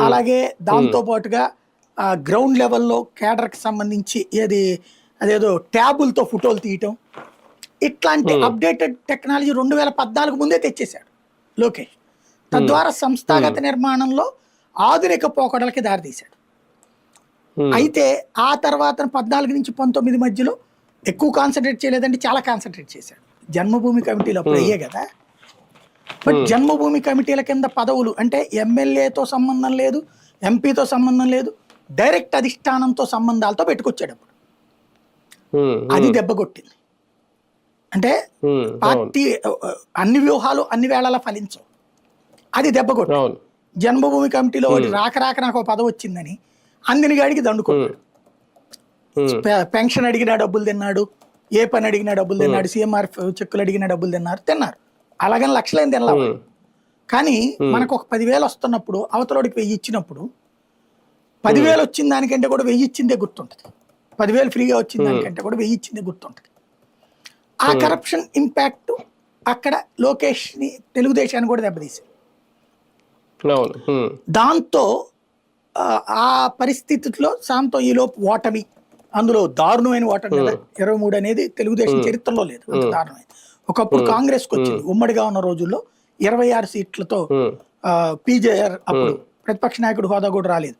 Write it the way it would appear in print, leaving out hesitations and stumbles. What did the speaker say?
అలాగే దాంతో పాటుగా గ్రౌండ్ లెవెల్లో కేడర్కి సంబంధించి అదేదో ట్యాబులతో ఫోటోలు తీయటం, ఇట్లాంటి అప్డేటెడ్ టెక్నాలజీ 2014 ముందే తెచ్చేశాడు లోకేష్. తద్వారా సంస్థాగత నిర్మాణంలో ఆధునిక పోకడలకి దారితీశాడు. అయితే ఆ తర్వాత 14 నుంచి 19 మధ్యలో ఎక్కువ కాన్సన్ట్రేట్ చేయలేదంటే చాలా కాన్సన్ట్రేట్ చేశాడు. జన్మభూమి కమిటీలు అప్పుడు అయ్యే కదా. బట్ జన్మభూమి కమిటీల కింద పదవులు అంటే ఎమ్మెల్యేతో సంబంధం లేదు, ఎంపీతో సంబంధం లేదు, డైరెక్ట్ అధిష్టానంతో సంబంధాలతో పెట్టుకొచ్చాడు అప్పుడు. అది దెబ్బ కొట్టింది. అంటే పార్టీ అన్ని వ్యూహాలు అన్ని వేళలా ఫలించవు, అది దెబ్బ కొట్టింది. జన్మభూమి కమిటీలో రాక నాకు పదవి వచ్చిందని అందిని గాడికి దండుకున్నాడు. పెన్షన్ అడిగినా డబ్బులు తిన్నాడు, ఏ పని అడిగినా డబ్బులు తిన్నాడు, సీఎంఆర్ చెక్కులు అడిగినా డబ్బులు తిన్నారు. అలాగని లక్షలేం తినలేవు. కానీ మనకు ఒక 10,000 వస్తున్నప్పుడు అవతలోడికి 1000 ఇచ్చినప్పుడు 10,000 వచ్చిన దానికంటే కూడా 1000 ఇచ్చిందే గుర్తుంటుంది. 10,000 ఫ్రీగా వచ్చిన దానికంటే కూడా 1000 ఇచ్చిందే గుర్తుంటుంది. ఆ కరప్షన్ ఇంపాక్ట్ అక్కడ లోకేష్ని, తెలుగుదేశాన్ని కూడా దెబ్బతీసింది. దాంతో ఆ పరిస్థితిలో సాంతో ఈలోపు ఓటమి, అందులో దారుణమైన ఓటమి కదా 23 అనేది తెలుగుదేశం చరిత్రలో లేదు, అంత దారుణమైంది. ఒకప్పుడు కాంగ్రెస్కి వచ్చింది ఉమ్మడిగా ఉన్న రోజుల్లో 26 సీట్లతో. పీజేఆర్ అప్పుడు ప్రతిపక్ష నాయకుడు హోదా కూడా రాలేదు.